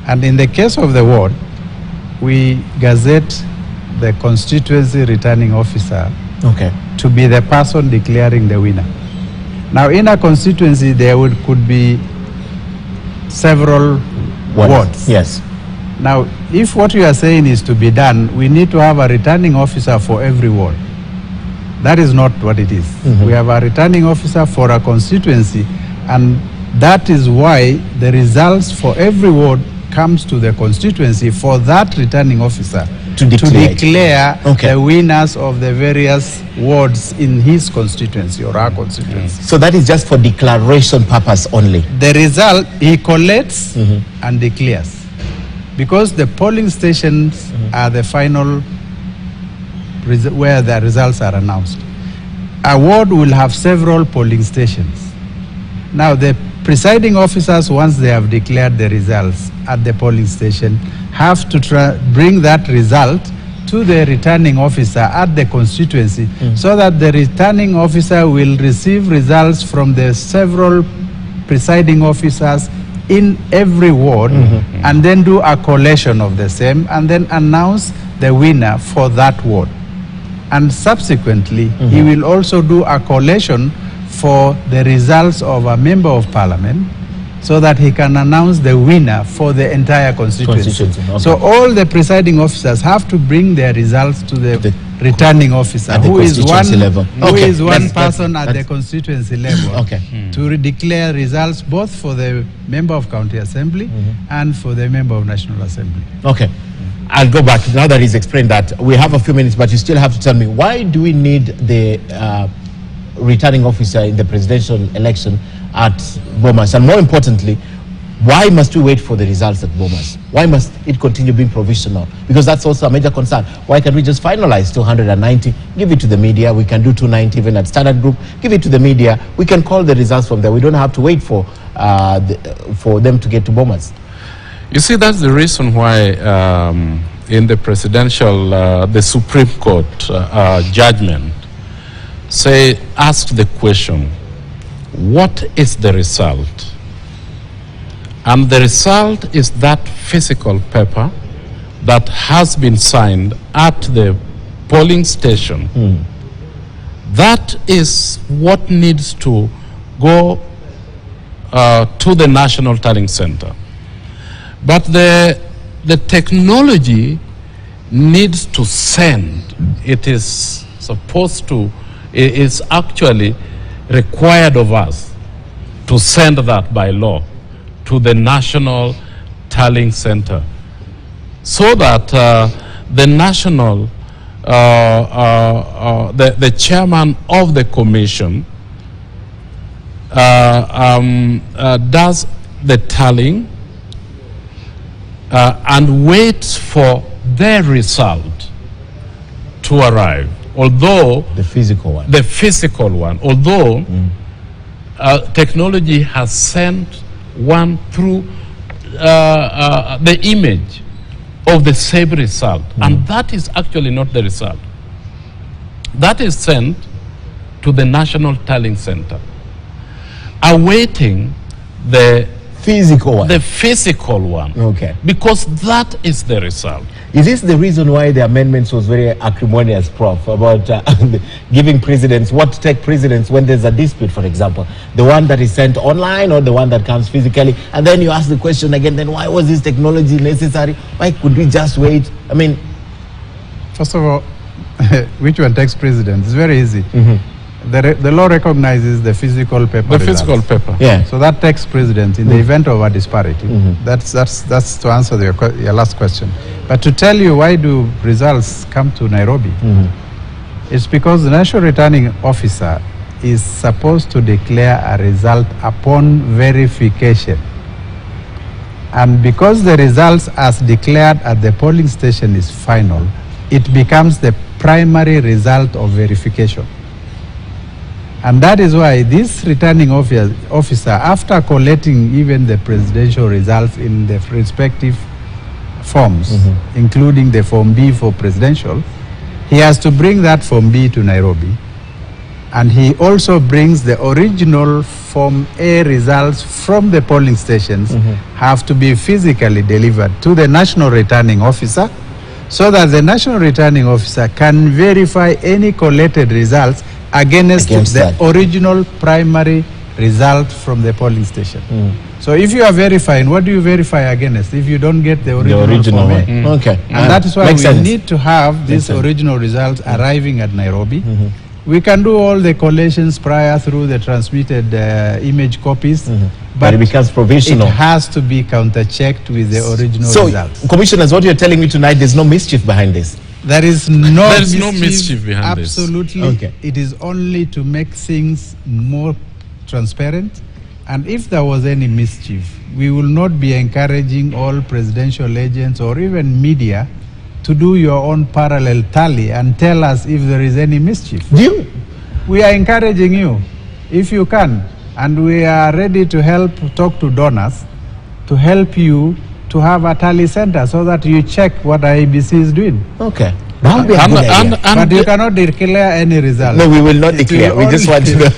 And in the case of the ward, we gazette the constituency returning officer to be the person declaring the winner. Now, in a constituency, there could be several wards. Yes. Now, if what you are saying is to be done, we need to have a returning officer for every ward. That is not what it is. We have a returning officer for a constituency, and that is why the results for every ward comes to the constituency for that returning officer to declare the winners of the various wards in his constituency or our constituency. So that is just for declaration purpose only. The result he collects and declares, because the polling stations are the final where the results are announced. A ward will have several polling stations. Now, the presiding officers, once they have declared the results at the polling station, have to bring that result to the returning officer at the constituency, so that the returning officer will receive results from the several presiding officers in every ward, and then do a collation of the same, and then announce the winner for that ward. And subsequently, he will also do a collation for the results of a member of parliament, so that he can announce the winner for the entire constituency. Okay. So all the presiding officers have to bring their results to the returning officer, who is one person at the constituency level, to declare results both for the member of county assembly and for the member of national assembly. Okay. I'll go back now that he's explained that. We have a few minutes, but you still have to tell me, why do we need the returning officer in the presidential election at Bomas? And more importantly, why must we wait for the results at Bomas? Why must it continue being provisional? Because that's also a major concern. Why can't we just finalize 290, give it to the media? We can do 290 even at Standard Group, give it to the media. We can call the results from there. We don't have to wait for them to get to Bomas. You see, that's the reason why in the presidential, the Supreme Court judgment ask the question, what is the result? And the result is that physical paper that has been signed at the polling station. That is what needs to go to the National Tallying Center. But the technology needs to send. It is supposed to, it is actually required of us to send that by law to the National Tallying Center, so that the national, the chairman of the commission does the tallying and waits for their result to arrive. Although the physical one, although technology has sent one through the image of the same result, and that is actually not the result. That is sent to the National Tallying Center, awaiting the physical one. The physical one. Okay. Because that is the result. Is this the reason why the amendments was very acrimonious, Prof, about giving precedence, what to take precedence when there's a dispute, for example? The one that is sent online or the one that comes physically? And then you ask the question again, then why was this technology necessary? Why could we just wait? I mean... First of all, which one takes precedence? It's very easy. The law recognizes the physical paper. The physical paper. Yeah. So that takes precedence in the event of a disparity. That's to answer your last question. But to tell you why do results come to Nairobi, it's because the National Returning Officer is supposed to declare a result upon verification. And because the results as declared at the polling station is final, it becomes the primary result of verification. And that is why this returning officer, after collecting even the presidential results in the respective forms, including the Form B for presidential, he has to bring that Form B to Nairobi. And he also brings the original Form A results from the polling stations, have to be physically delivered to the National Returning Officer, so that the National Returning Officer can verify any collected results against the original primary result from the polling station. So if you are verifying, what do you verify against if you don't get the original one? Okay. And that is why we need to have these original results arriving at Nairobi. We can do all the collations prior through the transmitted image copies, but it becomes provisional. It has to be counter-checked with the original results. So, Commissioners, what you're telling me tonight, there's no mischief behind this? There is no mischief behind this. Absolutely. Okay. It is only to make things more transparent. And if there was any mischief, we will not be encouraging all presidential agents or even media to do your own parallel tally and tell us if there is any mischief. We are encouraging you, if you can. And we are ready to help talk to donors to help you to have a tally center so that you check what IEBC is doing. Okay. That would be a good idea. But you cannot declare any result. No, we will not declare. We just want to know.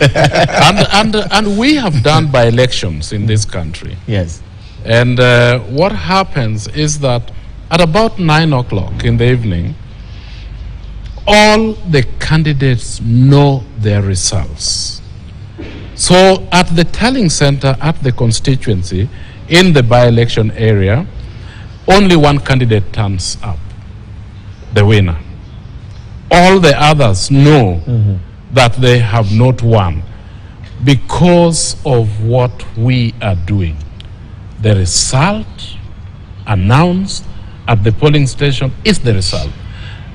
and we have done by elections in this country. Yes. And what happens is that at about 9 o'clock in the evening, all the candidates know their results. So at the tallying center at the constituency, in the by-election area, only one candidate turns up, the winner. All the others know that they have not won because of what we are doing. The result announced at the polling station is the result.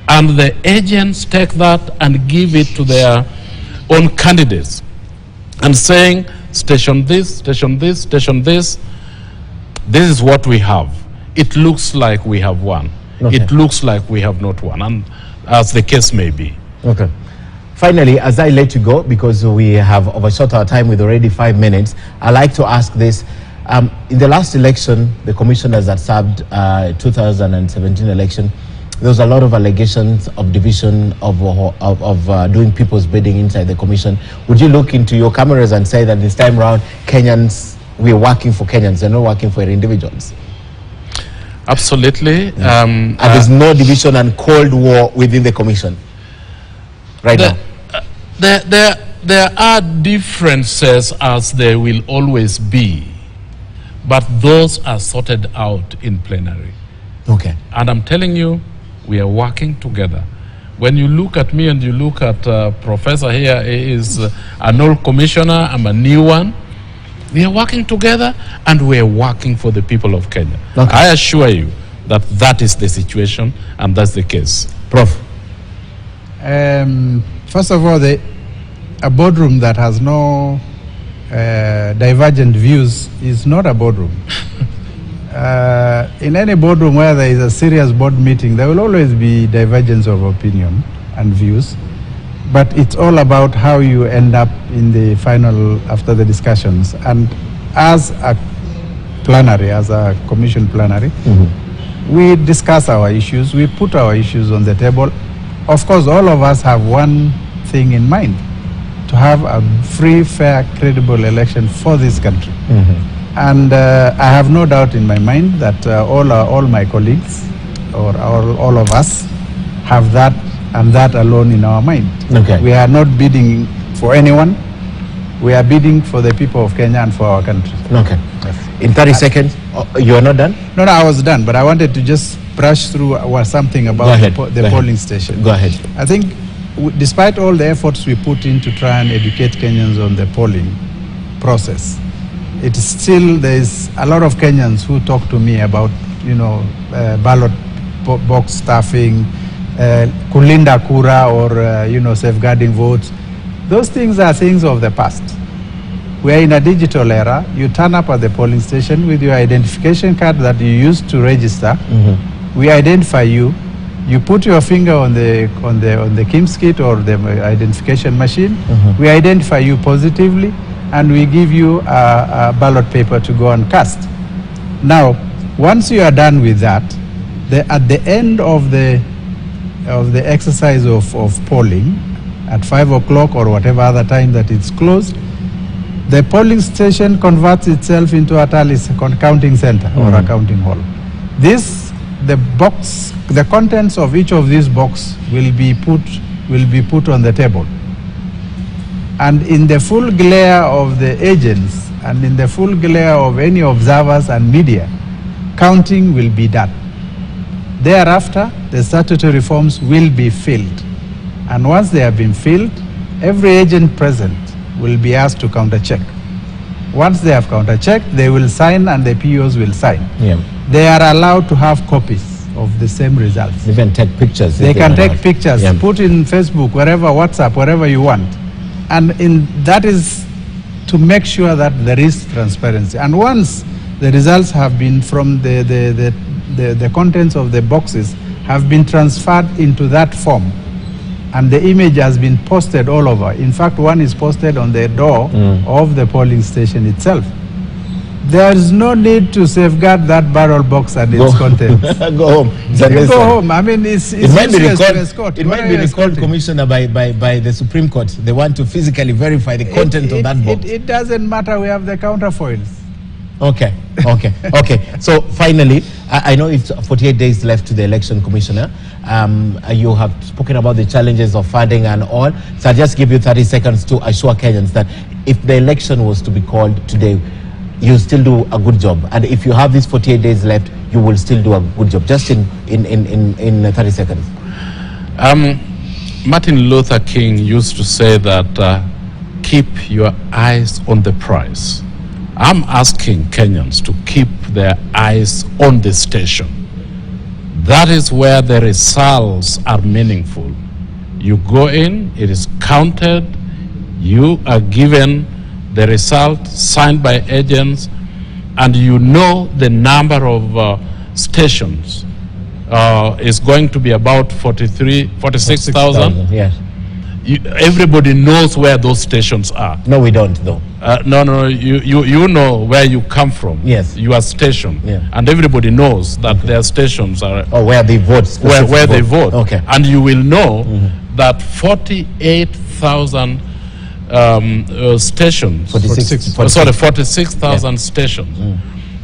And the agents take that and give it to their own candidates and saying, station this, station this, station this. This is what we have. It looks like we have won. Okay. It looks like we have not won, and as the case may be. Okay. Finally, as I let you go, because we have overshot our time with already 5 minutes, I'd like to ask this. In the last election, the commissioners that served 2017 election, there was a lot of allegations of division, of doing people's bidding inside the commission. Would you look into your cameras and say that this time around, Kenyans, we're working for Kenyans and not working for individuals? Absolutely. And there's no division and cold war within the commission right now? There are differences, as there will always be, but those are sorted out in plenary. Okay. And I'm telling you, we are working together. When you look at me and you look at Professor here, he is an old commissioner, I'm a new one. We are working together and we are working for the people of Kenya. Okay. I assure you that that is the situation and that's the case. Prof. First of all, a boardroom that has no divergent views is not a boardroom. In any boardroom where there is a serious board meeting, there will always be divergence of opinion and views. But it's all about how you end up in the final, after the discussions. And as a plenary, as a commission plenary, we discuss our issues, we put our issues on the table. Of course, all of us have one thing in mind: to have a free, fair, credible election for this country. And I have no doubt in my mind that all my colleagues, or all of us, have that and that alone in our mind. Okay. We are not bidding for anyone. We are bidding for the people of Kenya and for our country. Okay. In 30 seconds, you are not done? No, I was done, but I wanted to just brush through something about the polling station. Go ahead. I think despite all the efforts we put in to try and educate Kenyans on the polling process, it is still, there is a lot of Kenyans who talk to me about, ballot box stuffing, kulinda kura, or safeguarding votes. Those things are things of the past. We are in a digital era. You turn up at the polling station with your identification card that you used to register. We identify you. You put your finger on the KIMS kit or the identification machine. We identify you positively, and we give you a ballot paper to go and cast. Now, once you are done with that, at the end of the exercise of polling, at 5 o'clock or whatever other time that it's closed, the polling station converts itself into a tally counting center or a counting hall. The contents of each of these boxes will be put on the table. And in the full glare of the agents and in the full glare of any observers and media, counting will be done. Thereafter, the statutory forms will be filled. And once they have been filled, every agent present will be asked to counter-check. Once they have counter-checked, they will sign and the POs will sign. They are allowed to have copies of the same results. They can take pictures. They can take pictures, put in Facebook, wherever, WhatsApp, wherever you want. And that is to make sure that there is transparency. And once the results have been from the contents of the boxes have been transferred into that form, and the image has been posted all over. In fact, one is posted on the door of the polling station itself. There is no need to safeguard that barrel box and its contents. Go home. You go home. I mean, it's it might be recalled. recalled. It might be recalled, Commissioner, by the Supreme Court. They want to physically verify the content of that box. It doesn't matter. We have the counterfoils. Okay. So finally, I know it's 48 days left to the election, Commissioner. You have spoken about the challenges of funding and all. So I'll just give you 30 seconds to assure Kenyans that if the election was to be called today, you still do a good job. And if you have these 48 days left, you will still do a good job. Just in 30 seconds. Martin Luther King used to say that keep your eyes on the prize. I'm asking Kenyans to keep their eyes on the station. That is where the results are meaningful. You go in, it is counted, you are given the result signed by agents, and you know the number of stations is going to be about 46,000. Yes. Everybody knows where those stations are. No, we don't, though. No, you know where you come from. Yes. Your station. Yeah. And everybody knows that their stations are... Or where they vote. Where they vote. Okay. And you will know that 48,000 stations... 46,000 stations.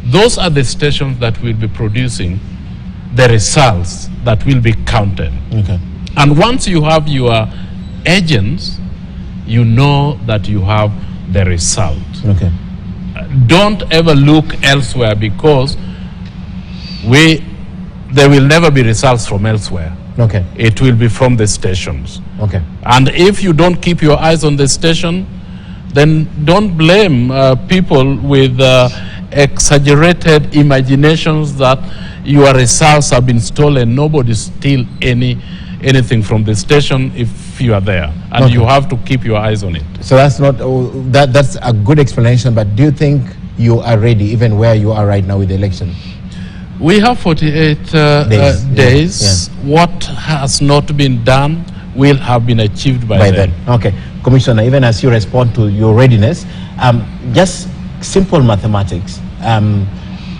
Those are the stations that will be producing the results that will be counted. Okay. And once you have your agents, you know that you have the result. Okay. Don't ever look elsewhere, because there will never be results from elsewhere. Okay. It will be from the stations. Okay. And if you don't keep your eyes on the station, then don't blame people with exaggerated imaginations that your results have been stolen. Nobody steals anything from the station if you are there, and you have to keep your eyes on it. So that's not that's a good explanation, but do you think you are ready even where you are right now with the election? We have 48 days. Yeah. What has not been done will have been achieved by then. Okay. Commissioner, even as you respond to your readiness, just simple mathematics,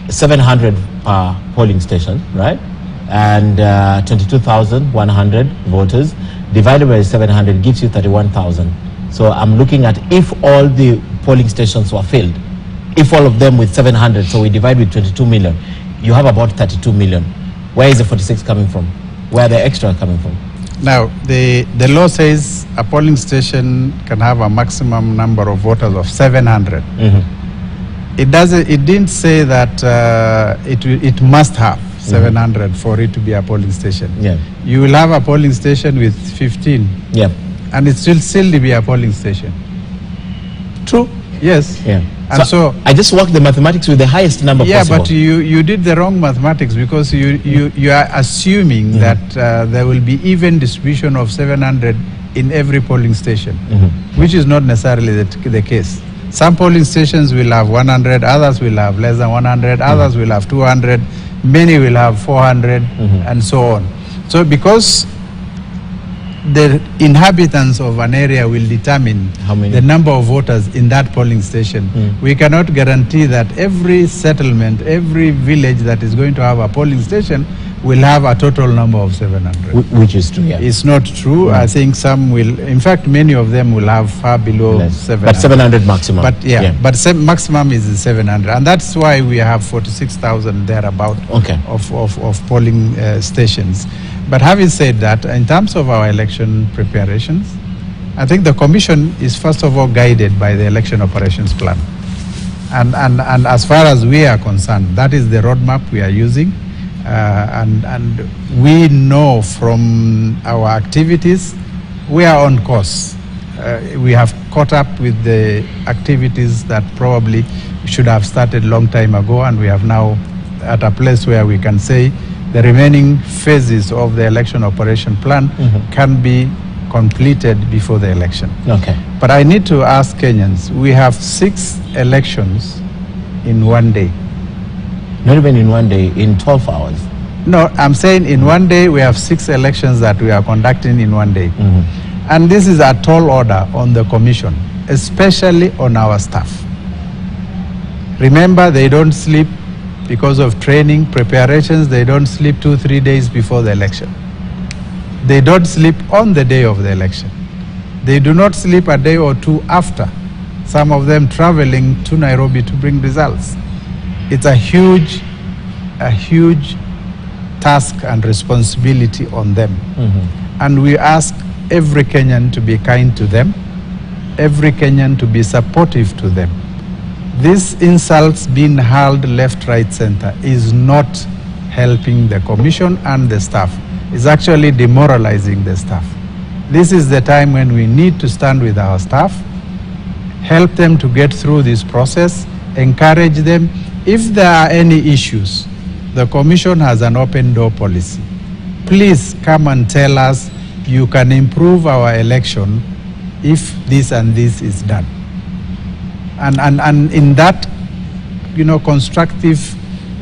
700 per polling station, right? And 22,100 voters divided by 700 gives you 31,000. So I'm looking at, if all the polling stations were filled, if all of them with 700, so we divide with 22 million, you have about 32 million. Where is the 46 coming from? Where are the extra coming from? Now, the law says a polling station can have a maximum number of voters of 700. It didn't say that it must have 700 for it to be a polling station. Yeah. You will have a polling station with 15. Yeah. And it will still be a polling station. True. Yes. Yeah. And so I just worked the mathematics with the highest number possible. Yeah, but you did the wrong mathematics, because you are assuming that there will be even distribution of 700 in every polling station, which is not necessarily the case. Some polling stations will have 100, others will have less than 100, others will have 200, many will have 400, and so on. So because the inhabitants of an area will determine the number of voters in that polling station, we cannot guarantee that every settlement, every village that is going to have a polling station will have a total number of 700. Which is true, yeah. It's not true. I think some will, in fact, many of them will have far below 700. But 700 maximum. But maximum is 700. And that's why we have 46,000 thereabout of polling stations. But having said that, in terms of our election preparations, I think the Commission is first of all guided by the election operations plan. And as far as we are concerned, that is the roadmap we are using. And we know from our activities, we are on course. We have caught up with the activities that probably should have started long time ago, and we have now at a place where we can say the remaining phases of the election operation plan can be completed before the election. Okay. But I need to ask Kenyans, we have 6 elections in one day. Not even in one day, in 12 hours. No, I'm saying in one day we have 6 elections that we are conducting in one day. And this is a tall order on the Commission, especially on our staff. Remember, they don't sleep because of training, preparations. They don't sleep 2-3 days before the election. They don't sleep on the day of the election. They do not sleep a day or two after. Some of them traveling to Nairobi to bring results. It's a huge task and responsibility on them. And we ask every Kenyan to be kind to them, every Kenyan to be supportive to them. These insults being hurled left, right, center is not helping the commission and the staff. It's actually demoralizing the staff. This is the time when we need to stand with our staff, help them to get through this process, encourage them. If there are any issues, the commission has an open door policy. Please come and tell us you can improve our election if this and this is done. And in that, constructive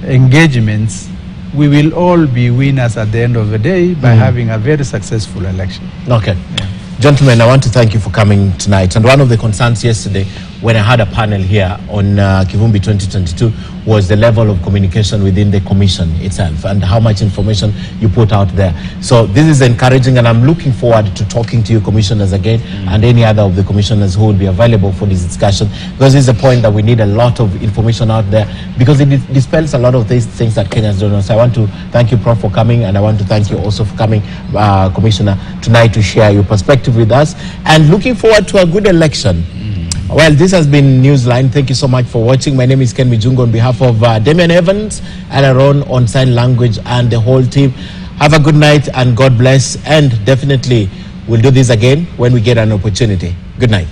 engagements, we will all be winners at the end of the day by having a very successful election. Okay. Yeah. Gentlemen, I want to thank you for coming tonight. And one of the concerns yesterday when I had a panel here on Kivumbi 2022 was the level of communication within the commission itself and how much information you put out there. So this is encouraging, and I'm looking forward to talking to you commissioners again and any other of the commissioners who will be available for this discussion, because it's a point that we need a lot of information out there because it dispels a lot of these things that Kenyans don't know. So I want to thank you, Prof, for coming, and I want to thank you also for coming, Commissioner, tonight to share your perspective with us, and looking forward to a good election. Well, this has been Newsline. Thank you so much for watching. My name is Ken Mijungo on behalf of Damian Evans and Aaron on sign language and the whole team. Have a good night and God bless. And definitely we'll do this again when we get an opportunity. Good night.